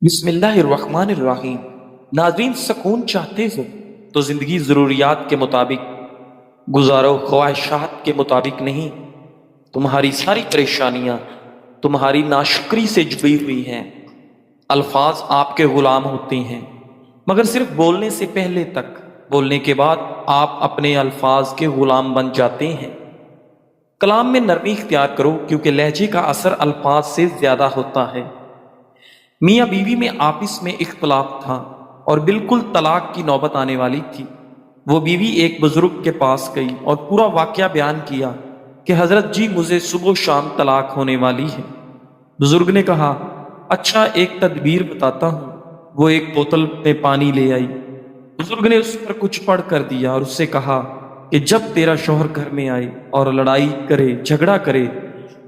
بسم اللہ الرحمن الرحیم۔ ناظرین، سکون چاہتے ہو تو زندگی ضروریات کے مطابق گزارو، خواہشات کے مطابق نہیں۔ تمہاری ساری پریشانیاں تمہاری ناشکری سے جڑی ہوئی ہیں۔ الفاظ آپ کے غلام ہوتے ہیں، مگر صرف بولنے سے پہلے تک۔ بولنے کے بعد آپ اپنے الفاظ کے غلام بن جاتے ہیں۔ کلام میں نرمی اختیار کرو، کیونکہ لہجے کا اثر الفاظ سے زیادہ ہوتا ہے۔ میاں بیوی میں آپس میں اختلاف تھا اور بالکل طلاق کی نوبت آنے والی تھی۔ وہ بیوی ایک بزرگ کے پاس گئی اور پورا واقعہ بیان کیا کہ حضرت جی، مجھے صبح و شام طلاق ہونے والی ہے۔ بزرگ نے کہا، اچھا، ایک تدبیر بتاتا ہوں۔ وہ ایک بوتل میں پانی لے آئی۔ بزرگ نے اس پر کچھ پڑھ کر دیا اور اس سے کہا کہ جب تیرا شوہر گھر میں آئے اور لڑائی کرے، جھگڑا کرے،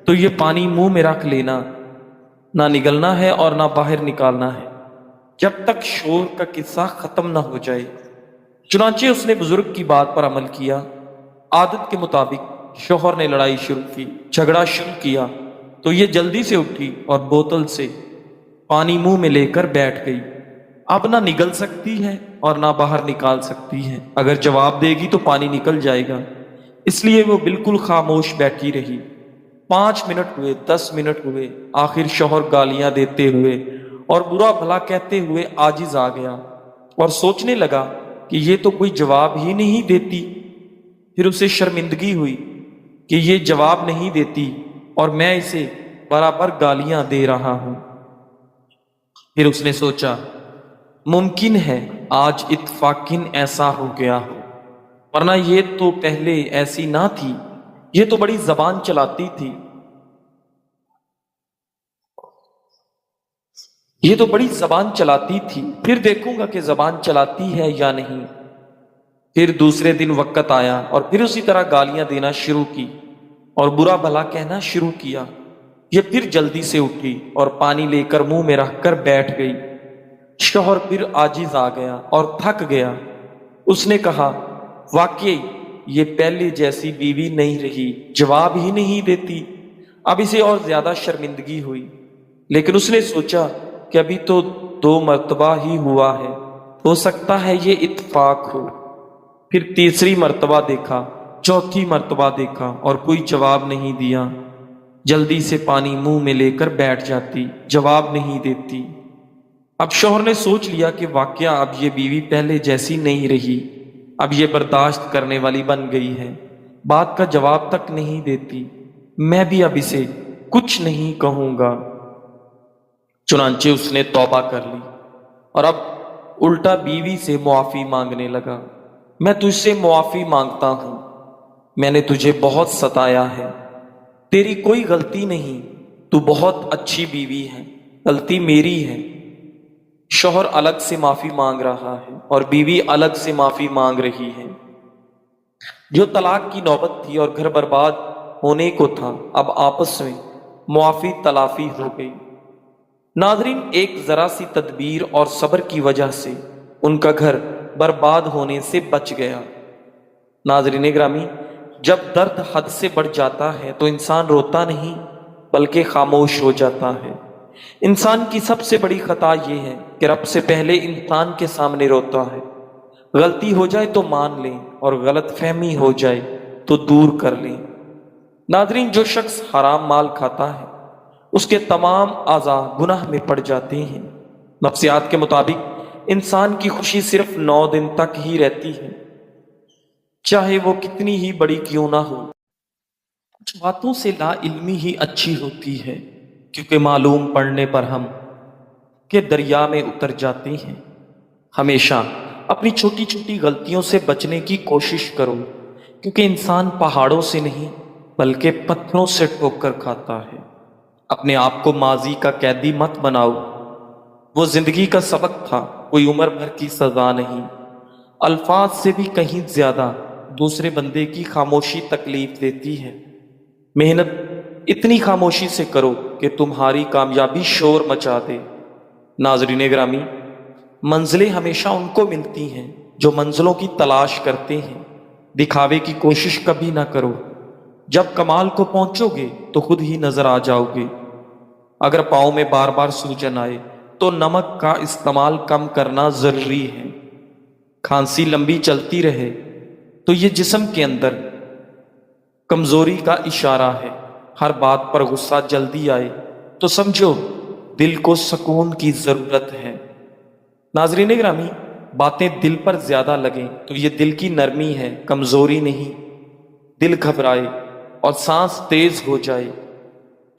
تو یہ پانی منہ میں رکھ لینا، نہ نگلنا ہے اور نہ باہر نکالنا ہے، جب تک شور کا قصہ ختم نہ ہو جائے۔ چنانچہ اس نے بزرگ کی بات پر عمل کیا۔ عادت کے مطابق شوہر نے لڑائی شروع کی، جھگڑا شروع کیا تو یہ جلدی سے اٹھی اور بوتل سے پانی منہ میں لے کر بیٹھ گئی۔ اب نہ نگل سکتی ہے اور نہ باہر نکال سکتی ہے۔ اگر جواب دے گی تو پانی نکل جائے گا، اس لیے وہ بالکل خاموش بیٹھی رہی۔ 5 منٹ ہوئے، 10 منٹ ہوئے، آخر شوہر گالیاں دیتے ہوئے اور برا بھلا کہتے ہوئے عاجز آ گیا اور سوچنے لگا کہ یہ تو کوئی جواب ہی نہیں دیتی۔ پھر اسے شرمندگی ہوئی کہ یہ جواب نہیں دیتی اور میں اسے برابر گالیاں دے رہا ہوں۔ پھر اس نے سوچا، ممکن ہے آج اتفاقاً ایسا ہو گیا ہو، ورنہ یہ تو پہلے ایسی نہ تھی۔ یہ تو بڑی زبان چلاتی تھی، یہ تو بڑی زبان چلاتی تھی، پھر دیکھوں گا کہ زبان چلاتی ہے یا نہیں۔ پھر دوسرے دن وقت آیا اور پھر اسی طرح گالیاں دینا شروع کی اور برا بھلا کہنا شروع کیا۔ یہ پھر جلدی سے اٹھی اور پانی لے کر منہ میں رکھ کر بیٹھ گئی۔ شوہر پھر عاجز آ گیا اور تھک گیا۔ اس نے کہا، واقعی یہ پہلے جیسی بیوی نہیں رہی، جواب ہی نہیں دیتی۔ اب اسے اور زیادہ شرمندگی ہوئی، لیکن اس نے سوچا کہ ابھی تو 2 مرتبہ ہی ہوا ہے، ہو سکتا ہے یہ اتفاق ہو۔ پھر تیسری مرتبہ دیکھا، چوتھی مرتبہ دیکھا اور کوئی جواب نہیں دیا۔ جلدی سے پانی منہ میں لے کر بیٹھ جاتی، جواب نہیں دیتی۔ اب شوہر نے سوچ لیا کہ واقعہ اب یہ بیوی پہلے جیسی نہیں رہی، اب یہ برداشت کرنے والی بن گئی ہے، بات کا جواب تک نہیں دیتی۔ میں بھی اب اسے کچھ نہیں کہوں گا۔ چنانچہ اس نے توبہ کر لی اور اب الٹا بیوی سے معافی مانگنے لگا۔ میں تجھ سے معافی مانگتا ہوں، میں نے تجھے بہت ستایا ہے، تیری کوئی غلطی نہیں، تو بہت اچھی بیوی ہے، غلطی میری ہے۔ شوہر الگ سے معافی مانگ رہا ہے اور بیوی الگ سے معافی مانگ رہی ہے۔ جو طلاق کی نوبت تھی اور گھر برباد ہونے کو تھا، اب آپس میں معافی تلافی ہو گئی۔ ناظرین، ایک ذرا سی تدبیر اور صبر کی وجہ سے ان کا گھر برباد ہونے سے بچ گیا۔ ناظرین گرامی، جب درد حد سے بڑھ جاتا ہے تو انسان روتا نہیں بلکہ خاموش ہو جاتا ہے۔ انسان کی سب سے بڑی خطا یہ ہے کہ رب سے پہلے انسان کے سامنے روتا ہے۔ غلطی ہو جائے تو مان لیں اور غلط فہمی ہو جائے تو دور کر لیں۔ ناظرین، جو شخص حرام مال کھاتا ہے اس کے تمام اعضاء گناہ میں پڑ جاتے ہیں۔ نفسیات کے مطابق انسان کی خوشی صرف 9 دن تک ہی رہتی ہے، چاہے وہ کتنی ہی بڑی کیوں نہ ہو۔ کچھ باتوں سے لا علمی ہی اچھی ہوتی ہے، کیونکہ معلوم پڑنے پر ہم کے دریا میں اتر جاتے ہیں۔ ہمیشہ اپنی چھوٹی چھوٹی غلطیوں سے بچنے کی کوشش کرو، کیونکہ انسان پہاڑوں سے نہیں بلکہ پتھروں سے ٹوکر کھاتا ہے۔ اپنے آپ کو ماضی کا قیدی مت بناؤ، وہ زندگی کا سبق تھا، کوئی عمر بھر کی سزا نہیں۔ الفاظ سے بھی کہیں زیادہ دوسرے بندے کی خاموشی تکلیف دیتی ہے۔ محنت اتنی خاموشی سے کرو کہ تمہاری کامیابی شور مچا دے۔ ناظرین گرامی، منزلیں ہمیشہ ان کو ملتی ہیں جو منزلوں کی تلاش کرتے ہیں۔ دکھاوے کی کوشش کبھی نہ کرو، جب کمال کو پہنچو گے تو خود ہی نظر آ جاؤ گے۔ اگر پاؤں میں بار بار سوجن آئے تو نمک کا استعمال کم کرنا ضروری ہے۔ کھانسی لمبی چلتی رہے تو یہ جسم کے اندر کمزوری کا اشارہ ہے۔ ہر بات پر غصہ جلدی آئے تو سمجھو دل کو سکون کی ضرورت ہے۔ ناظرین گرامی، باتیں دل پر زیادہ لگیں تو یہ دل کی نرمی ہے، کمزوری نہیں۔ دل گھبرائے اور سانس تیز ہو جائے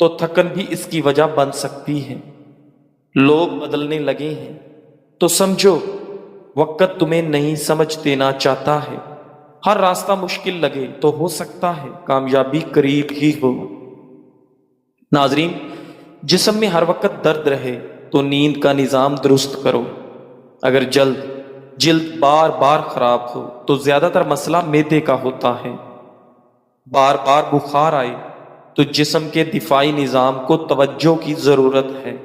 تو تھکن بھی اس کی وجہ بن سکتی ہے۔ لوگ بدلنے لگے ہیں تو سمجھو وقت تمہیں نہیں سمجھ دینا چاہتا ہے۔ ہر راستہ مشکل لگے تو ہو سکتا ہے کامیابی قریب ہی ہو۔ ناظرین، جسم میں ہر وقت درد رہے تو نیند کا نظام درست کرو۔ اگر جلد بار بار خراب ہو تو زیادہ تر مسئلہ معدے کا ہوتا ہے۔ بار بار بخار آئے تو جسم کے دفاعی نظام کو توجہ کی ضرورت ہے۔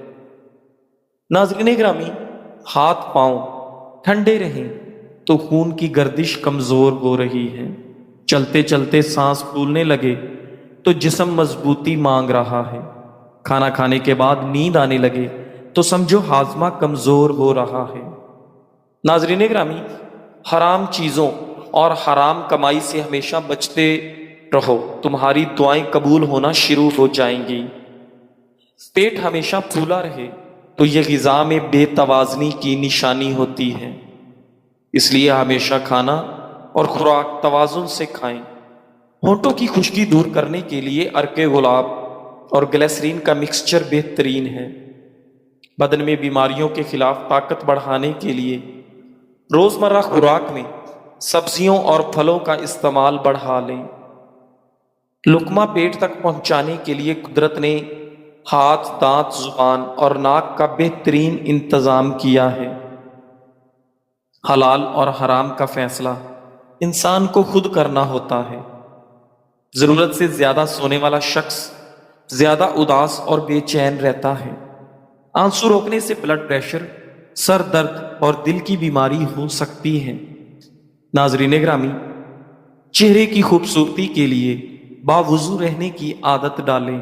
ناظرین گرامی، ہاتھ پاؤں ٹھنڈے رہیں تو خون کی گردش کمزور ہو رہی ہے۔ چلتے چلتے سانس پھولنے لگے تو جسم مضبوطی مانگ رہا ہے۔ کھانا کھانے کے بعد نیند آنے لگے تو سمجھو ہاضمہ کمزور ہو رہا ہے۔ ناظرین گرامی، حرام چیزوں اور حرام کمائی سے ہمیشہ بچتے رہو، تمہاری دعائیں قبول ہونا شروع ہو جائیں گی۔ پیٹ ہمیشہ پھولا رہے تو یہ غذا میں بے توازنی کی نشانی ہوتی ہے۔ اس لیے ہمیشہ کھانا اور خوراک توازن سے کھائیں۔ ہونٹوں کی خشکی دور کرنے کے لیے عرق گلاب اور گلیسرین کا مکسچر بہترین ہے۔ بدن میں بیماریوں کے خلاف طاقت بڑھانے کے لیے روزمرہ خوراک میں سبزیوں اور پھلوں کا استعمال بڑھا لیں۔ لقمہ پیٹ تک پہنچانے کے لیے قدرت نے ہاتھ، دانت، زبان اور ناک کا بہترین انتظام کیا ہے۔ حلال اور حرام کا فیصلہ انسان کو خود کرنا ہوتا ہے۔ ضرورت سے زیادہ سونے والا شخص زیادہ اداس اور بے چین رہتا ہے۔ آنسو روکنے سے بلڈ پریشر، سر درد اور دل کی بیماری ہو سکتی ہے۔ ناظرین گرامی، چہرے کی خوبصورتی کے لیے باوضو رہنے کی عادت ڈالیں۔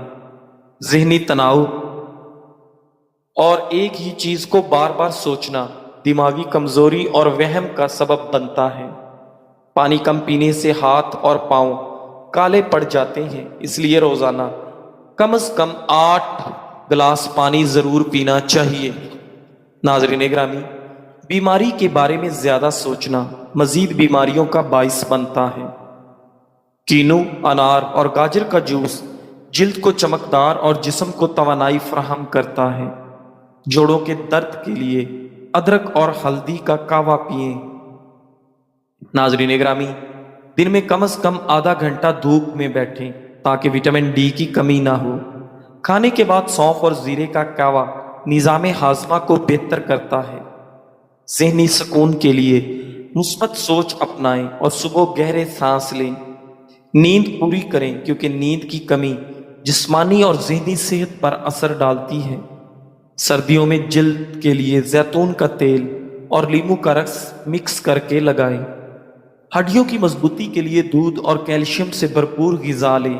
ذہنی تناؤ اور ایک ہی چیز کو بار بار سوچنا دماغی کمزوری اور وہم کا سبب بنتا ہے۔ پانی کم پینے سے ہاتھ اور پاؤں کالے پڑ جاتے ہیں، اس لیے روزانہ کم از کم 8 گلاس پانی ضرور پینا چاہیے۔ ناظرین گرامی، بیماری کے بارے میں زیادہ سوچنا مزید بیماریوں کا باعث بنتا ہے۔ کینو، انار اور گاجر کا جوس جلد کو چمکدار اور جسم کو توانائی فراہم کرتا ہے۔ جوڑوں کے درد کے لیے ادرک اور ہلدی کا کہوہ پئیں۔ ناظرین گرامی، دن میں کم از کم آدھا گھنٹہ دھوپ میں بیٹھیں تاکہ وٹامن ڈی کی کمی نہ ہو۔ کھانے کے بعد سونف اور زیرے کا کہوہ نظام ہاضمہ کو بہتر کرتا ہے۔ ذہنی سکون کے لیے مثبت سوچ اپنائیں اور صبح گہرے سانس لیں۔ نیند پوری کریں کیونکہ نیند کی کمی جسمانی اور ذہنی صحت پر اثر ڈالتی ہے۔ سردیوں میں جلد کے لیے زیتون کا تیل اور لیموں کا رس مکس کر کے لگائیں۔ ہڈیوں کی مضبوطی کے لیے دودھ اور کیلشیم سے بھرپور غذا لیں۔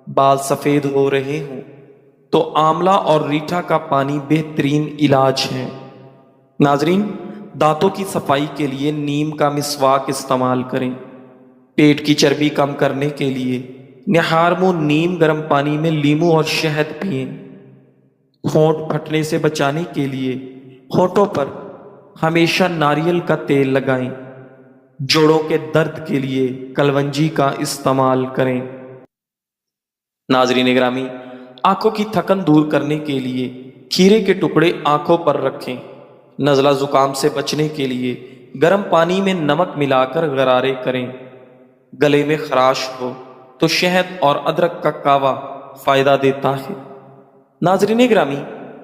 بال سفید ہو رہے ہوں تو آملہ اور ریٹھا کا پانی بہترین علاج ہے۔ ناظرین، دانتوں کی صفائی کے لیے نیم کا مسواک استعمال کریں۔ پیٹ کی چربی کم کرنے کے لیے نہار منہ نیم گرم پانی میں لیموں اور شہد پئیں۔ ہونٹ پھٹنے سے بچانے کے لیے ہونٹوں پر ہمیشہ ناریل کا تیل لگائیں۔ جوڑوں کے درد کے لیے کلونجی کا استعمال کریں۔ ناظرین گرامی، آنکھوں کی تھکن دور کرنے کے لیے کھیرے کے ٹکڑے آنکھوں پر رکھیں۔ نزلہ زکام سے بچنے کے لیے گرم پانی میں نمک ملا کر غرارے کریں۔ گلے میں خراش ہو تو شہد اور ادرک کا کہوہ فائدہ دیتا ہے۔ ناظرین گرامی،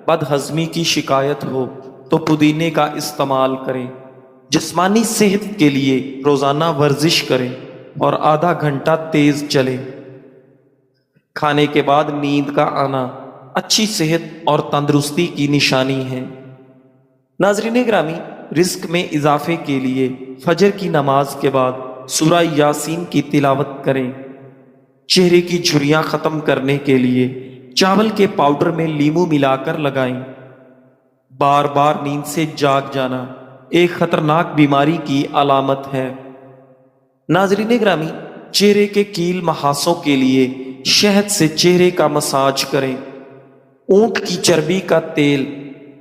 بد ہضمی کی شکایت ہو تو پودینے کا استعمال کریں۔ جسمانی صحت کے لیے روزانہ ورزش کریں اور آدھا گھنٹہ تیز چلیں۔ کھانے کے بعد نیند کا آنا اچھی صحت اور تندرستی کی نشانی ہے۔ ناظرین گرامی، رزق میں اضافے کے لیے فجر کی نماز کے بعد سورہ یاسین کی تلاوت کریں۔ چہرے کی جھریاں ختم کرنے کے لیے چاول کے پاؤڈر میں لیموں ملا کر لگائیں۔ بار بار نیند سے جاگ جانا ایک خطرناک بیماری کی علامت ہے۔ ناظرین گرامی، چہرے کے کیل محاسوں کے لیے شہد سے چہرے کا مساج کریں۔ اونٹ کی چربی کا تیل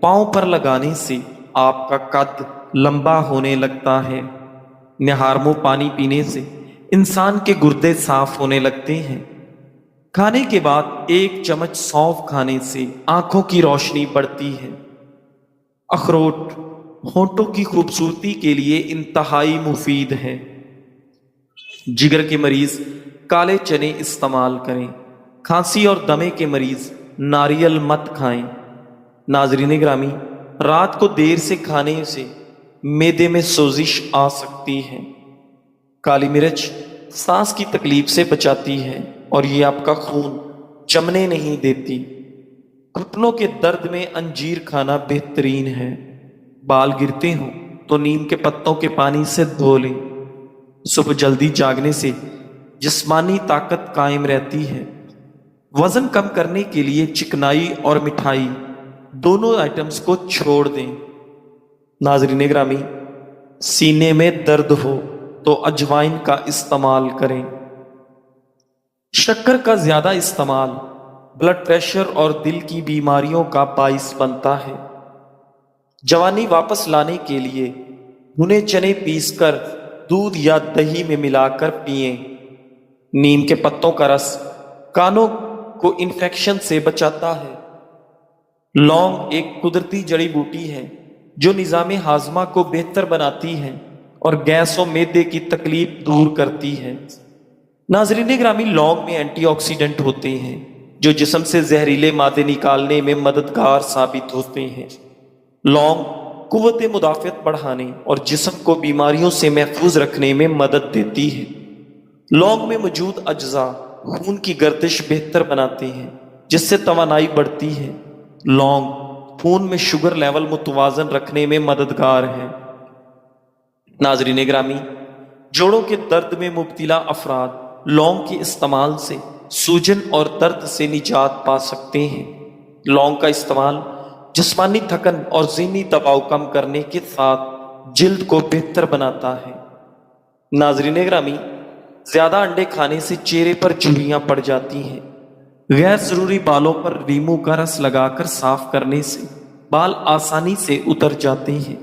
پاؤں پر لگانے سے آپ کا قد لمبا ہونے لگتا ہے۔ نہار منہ پانی پینے سے انسان کے گردے صاف ہونے لگتے ہیں۔ کھانے کے بعد 1 چمچ سونف کھانے سے آنکھوں کی روشنی بڑھتی ہے۔ اخروٹ ہونٹوں کی خوبصورتی کے لیے انتہائی مفید ہے۔ جگر کے مریض کالے چنے استعمال کریں۔ کھانسی اور دمے کے مریض ناریل مت کھائیں۔ ناظرین گرامی، رات کو دیر سے کھانے سے معدے میں سوزش آ سکتی ہے۔ کالی مرچ سانس کی تکلیف سے بچاتی ہے اور یہ آپ کا خون جمنے نہیں دیتی۔ گھٹنوں کے درد میں انجیر کھانا بہترین ہے۔ بال گرتے ہوں تو نیم کے پتوں کے پانی سے دھو لیں۔ صبح جلدی جاگنے سے جسمانی طاقت قائم رہتی ہے۔ وزن کم کرنے کے لیے چکنائی اور مٹھائی دونوں آئٹمز کو چھوڑ دیں۔ ناظرین گرامی، سینے میں درد ہو تو اجوائن کا استعمال کریں۔ شکر کا زیادہ استعمال بلڈ پریشر اور دل کی بیماریوں کا باعث بنتا ہے۔ جوانی واپس لانے کے لیے بھنے چنے پیس کر دودھ یا دہی میں ملا کر پئیں۔ نیم کے پتوں کا رس کانوں کو انفیکشن سے بچاتا ہے۔ لونگ ایک قدرتی جڑی بوٹی ہے جو نظام ہاضمہ کو بہتر بناتی ہے اور گیس و معدے کی تکلیف دور کرتی ہے۔ ناظرین گرامی، لونگ میں اینٹی آکسیڈنٹ ہوتے ہیں جو جسم سے زہریلے مادے نکالنے میں مددگار ثابت ہوتے ہیں۔ لونگ قوت مدافعت بڑھانے اور جسم کو بیماریوں سے محفوظ رکھنے میں مدد دیتی ہے۔ لونگ میں موجود اجزاء خون کی گردش بہتر بناتے ہیں جس سے توانائی بڑھتی ہے۔ لونگ خون میں شوگر لیول متوازن رکھنے میں مددگار ہے۔ ناظرین گرامی، جوڑوں کے درد میں مبتلا افراد لونگ کے استعمال سے سوجن اور درد سے نجات پا سکتے ہیں۔ لونگ کا استعمال جسمانی تھکن اور ذہنی دباؤ کم کرنے کے ساتھ جلد کو بہتر بناتا ہے۔ ناظرین گرامی، زیادہ انڈے کھانے سے چہرے پر جھریاں پڑ جاتی ہیں۔ غیر ضروری بالوں پر لیموں کا رس لگا کر صاف کرنے سے بال آسانی سے اتر جاتے ہیں۔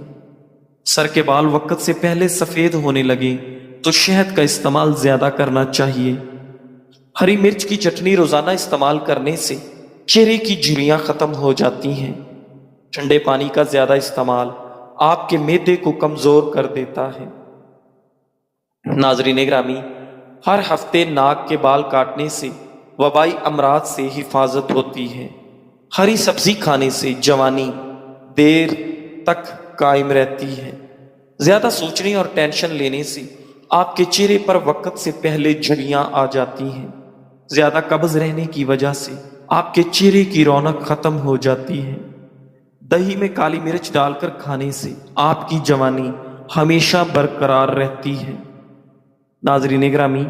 سر کے بال وقت سے پہلے سفید ہونے لگے تو شہد کا استعمال زیادہ کرنا چاہیے۔ ہری مرچ کی چٹنی روزانہ استعمال کرنے سے چہرے کی جھریاں ختم ہو جاتی ہیں۔ ٹھنڈے پانی کا زیادہ استعمال آپ کے معدے کو کمزور کر دیتا ہے۔ ناظرین گرامی، ہر ہفتے ناک کے بال کاٹنے سے وبائی امراض سے حفاظت ہوتی ہے۔ ہری سبزی کھانے سے جوانی دیر تک قائم رہتی ہے۔ زیادہ سوچنے اور ٹینشن لینے سے آپ کے چہرے پر وقت سے پہلے جھریاں آ جاتی ہیں۔ زیادہ قبض رہنے کی وجہ سے آپ کے چہرے کی رونق ختم ہو جاتی ہے۔ دہی میں کالی مرچ ڈال کر کھانے سے آپ کی جوانی ہمیشہ برقرار رہتی ہے۔ ناظرین گرامی،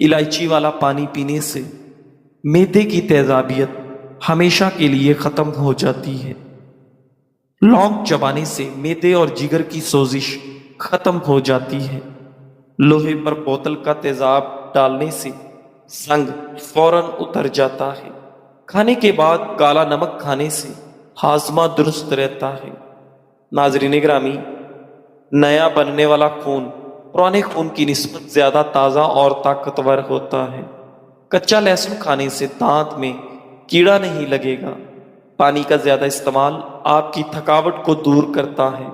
الائچی والا پانی پینے سے معدے کی تیزابیت ہمیشہ کے لیے ختم ہو جاتی ہے۔ لونگ چبانے سے معدے اور جگر کی سوزش ختم ہو جاتی ہے۔ لوہے پر بوتل کا تیزاب ڈالنے سے زنگ فوراً اتر جاتا ہے۔ کھانے کے بعد کالا نمک کھانے سے ہاضمہ درست رہتا ہے۔ ناظرین گرامی، نیا بننے والا خون پرانے خون کی نسبت زیادہ تازہ اور طاقتور ہوتا ہے۔ کچا لہسن کھانے سے دانت میں کیڑا نہیں لگے گا۔ پانی کا زیادہ استعمال آپ کی تھکاوٹ کو دور کرتا ہے،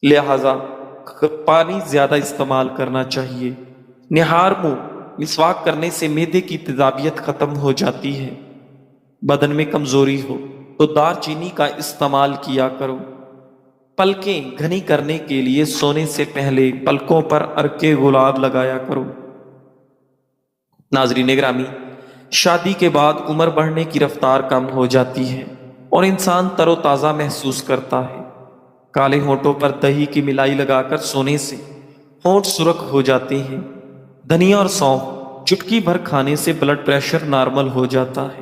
لہذا پانی زیادہ استعمال کرنا چاہیے۔ نہار منہ مسواک کرنے سے معدے کی تیزابیت ختم ہو جاتی ہے۔ بدن میں کمزوری ہو تو دار چینی کا استعمال کیا کرو۔ پلکیں گھنی کرنے کے لیے سونے سے پہلے پلکوں پر عرق گلاب لگایا کرو۔ ناظرین گرامی، شادی کے بعد عمر بڑھنے کی رفتار کم ہو جاتی ہے اور انسان تر و تازہ محسوس کرتا ہے۔ کالے ہونٹوں پر دہی کی ملائی لگا کر سونے سے ہونٹ سرخ ہو جاتے ہیں۔ دھنیا اور سونف چٹکی بھر کھانے سے بلڈ پریشر نارمل ہو جاتا ہے۔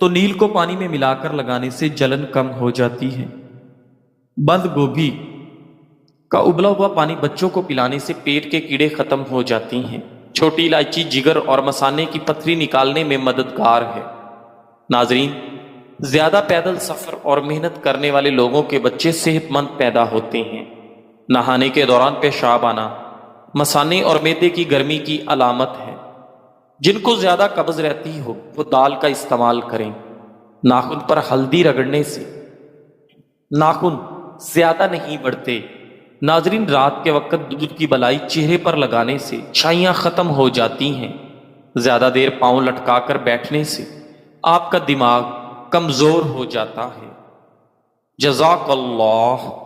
تو نیل کو پانی میں ملا کر لگانے سے جلن کم ہو جاتی ہے۔ بند گوبھی کا ابلا ہوا پانی بچوں کو پلانے سے پیٹ کے کیڑے ختم ہو جاتی ہیں۔ چھوٹی الائچی جگر اور مثانے کی پتھری نکالنے میں مددگار ہے۔ ناظرین، زیادہ پیدل سفر اور محنت کرنے والے لوگوں کے بچے صحت مند پیدا ہوتے ہیں۔ نہانے کے دوران پیشاب آنا مثانے اور معدے کی گرمی کی علامت ہے۔ جن کو زیادہ قبض رہتی ہو وہ دال کا استعمال کریں۔ ناخن پر ہلدی رگڑنے سے ناخن زیادہ نہیں بڑھتے۔ ناظرین، رات کے وقت دودھ کی بلائی چہرے پر لگانے سے چھائیاں ختم ہو جاتی ہیں۔ زیادہ دیر پاؤں لٹکا کر بیٹھنے سے آپ کا دماغ کمزور ہو جاتا ہے۔ جزاک اللہ۔